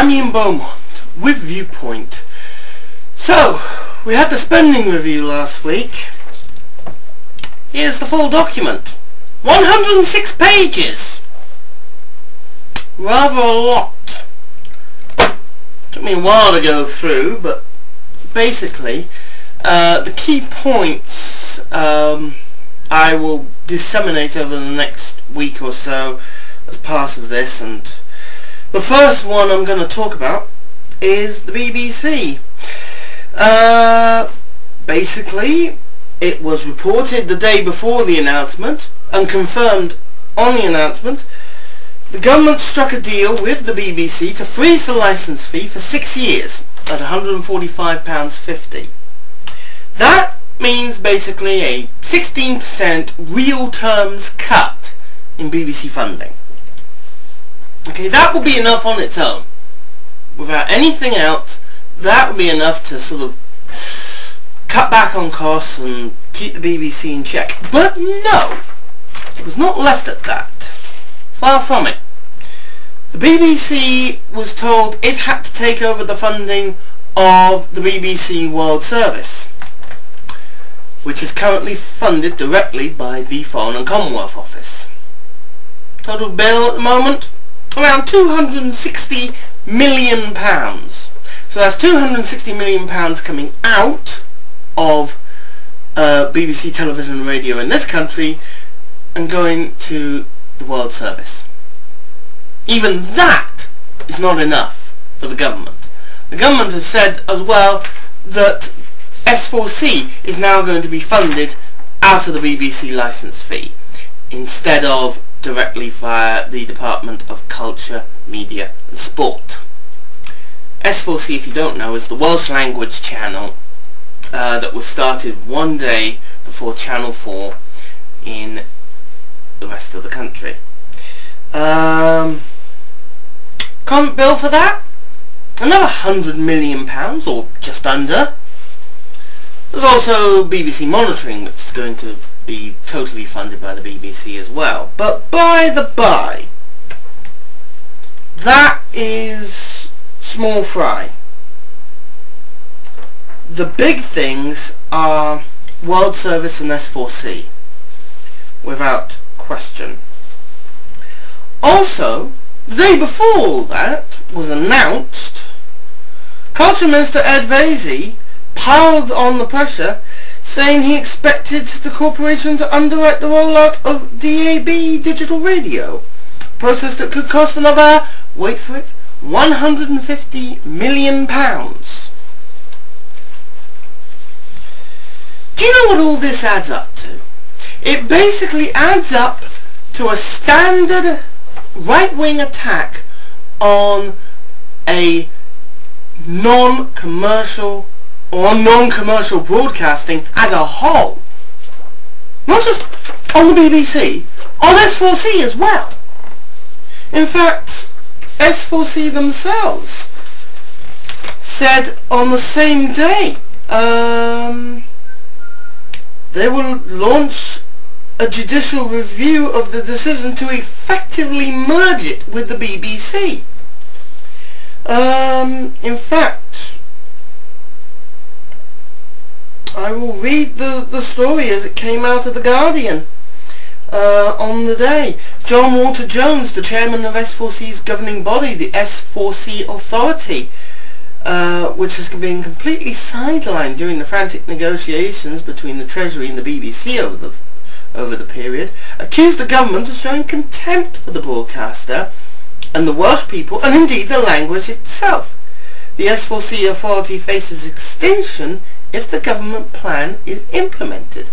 I'm Ian Beaumont with Viewpoint. So, we had the spending review last week. Here's the full document. 106 pages! Rather a lot. Took me a while to go through, but basically, the key points I will disseminate over the next week or so as part of this, and the first one I'm going to talk about is the BBC. Basically, it was reported the day before the announcement and confirmed on the announcement. The government struck a deal with the BBC to freeze the licence fee for 6 years at £145.50. That means basically a 16% real terms cut in BBC funding. Okay, that will be enough on its own. Without anything else, that would be enough to sort of cut back on costs and keep the BBC in check. But no, it was not left at that. Far from it. The BBC was told it had to take over the funding of the BBC World Service, which is currently funded directly by the Foreign and Commonwealth Office. Total bill at the moment, around £260 million. So that's £260 million coming out of BBC television and radio in this country and going to the World Service. Even that is not enough for the government. The government has said as well that S4C is now going to be funded out of the BBC licence fee instead of directly via the Department of Culture, Media and Sport. S4C, if you don't know, is the Welsh language channel that was started one day before Channel 4 in the rest of the country. Current bill for that? Another £100 million, or just under. There's also BBC monitoring, which is going to be totally funded by the BBC as well. But by the by, that is small fry. The big things are World Service and S4C, without question. Also, the day before all that was announced, Culture Minister Ed Vaizey piled on the pressure, saying he expected the corporation to underwrite the rollout of DAB digital radio, a process that could cost another, wait for it, £150 million. Do you know what all this adds up to? It basically adds up to a standard right-wing attack on a non-commercial or non-commercial broadcasting as a whole. Not just on the BBC, on S4C as well. In fact, S4C themselves said on the same day they will launch a judicial review of the decision to effectively merge it with the BBC. In fact, I will read the story as it came out of The Guardian on the day. John Walter-Jones, the chairman of S4C's governing body, the S4C Authority, which has been completely sidelined during the frantic negotiations between the Treasury and the BBC over the period, accused the government of showing contempt for the broadcaster and the Welsh people, and indeed the language itself. The S4C authority faces extinction if the government plan is implemented.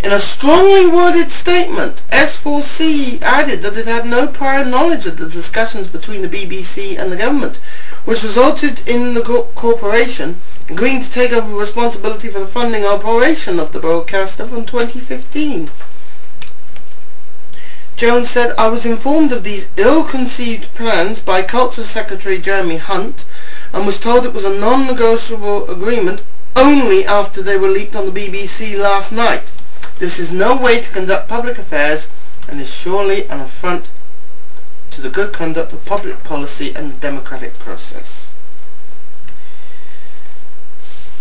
In a strongly worded statement, S4C added that it had no prior knowledge of the discussions between the BBC and the government, which resulted in the corporation agreeing to take over responsibility for the funding operation of the broadcaster from 2015. Jones said, "I was informed of these ill-conceived plans by Culture Secretary Jeremy Hunt and was told it was a non-negotiable agreement only after they were leaked on the BBC last night. This is no way to conduct public affairs and is surely an affront to the good conduct of public policy and the democratic process.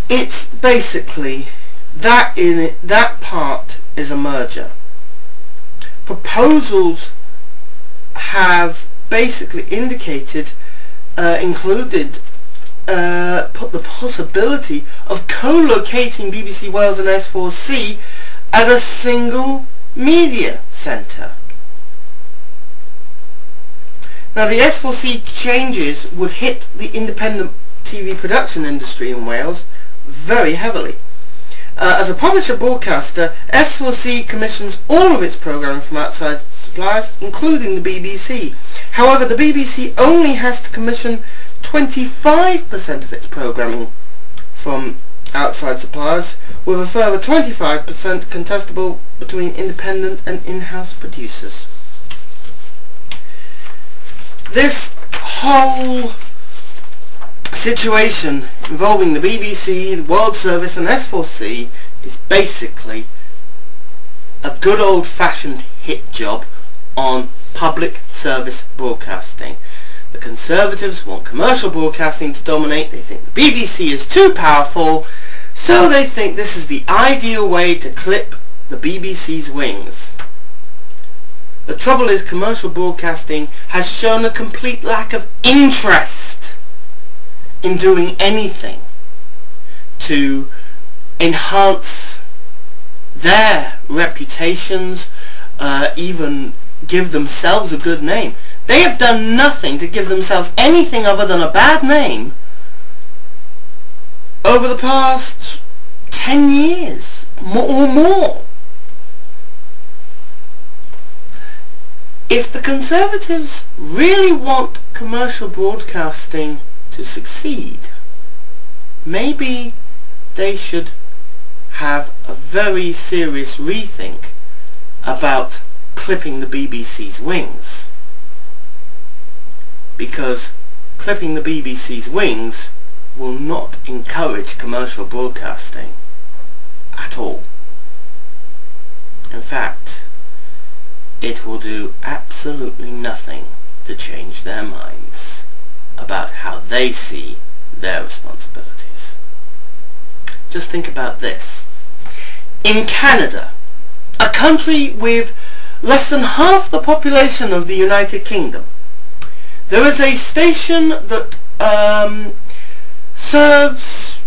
It's basically that that part is a merger. Proposals have basically indicated, put the possibility of co-locating BBC Wales and S4C at a single media centre. Now the S4C changes would hit the independent TV production industry in Wales very heavily. As a publisher broadcaster, S4C commissions all of its programming from outside suppliers, including the BBC. However, the BBC only has to commission 25% of its programming from outside suppliers, with a further 25% contestable between independent and in-house producers. This whole situation involving the BBC, the World Service and S4C is basically a good old-fashioned hit job on public service broadcasting. The Conservatives want commercial broadcasting to dominate. They think the BBC is too powerful, so they think this is the ideal way to clip the BBC's wings. The trouble is, commercial broadcasting has shown a complete lack of interest in doing anything to enhance their reputations, even give themselves a good name. They have done nothing to give themselves anything other than a bad name over the past 10 years or more. If the Conservatives really want commercial broadcasting to succeed, maybe they should have a very serious rethink about clipping the BBC's wings. Because clipping the BBC's wings will not encourage commercial broadcasting at all. In fact, it will do absolutely nothing to change their minds about how they see their responsibilities. Just think about this. In Canada, a country with less than half the population of the United Kingdom, there is a station that serves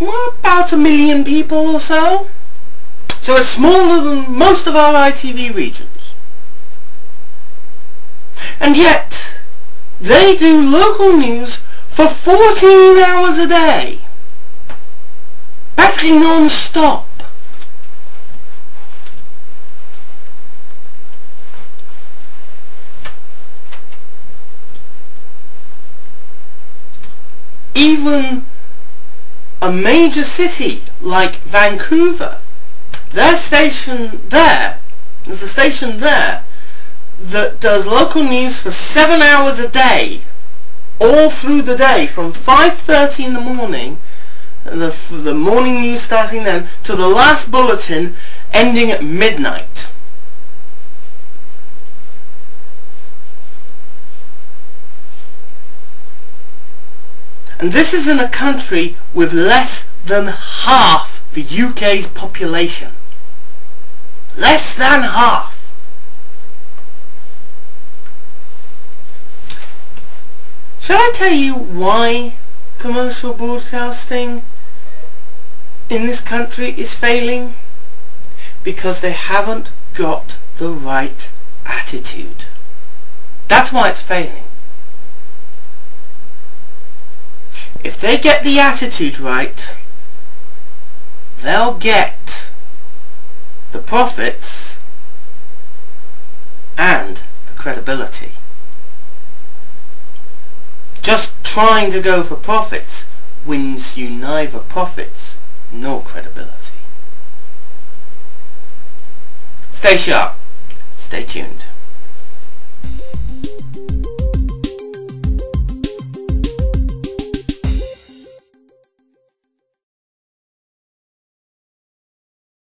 about 1 million people or so. So it's smaller than most of our ITV regions. And yet, they do local news for 14 hours a day. Practically non-stop. Even a major city like Vancouver, there's a station there that does local news for 7 hours a day, all through the day, from 5:30 in the morning, the morning news starting then, to the last bulletin ending at midnight. And this is in a country with less than half the UK's population. Less than half. Shall I tell you why commercial broadcasting in this country is failing? Because they haven't got the right attitude. That's why it's failing. If they get the attitude right, they'll get the profits and the credibility. Just trying to go for profits wins you neither profits nor credibility. Stay sharp. Stay tuned.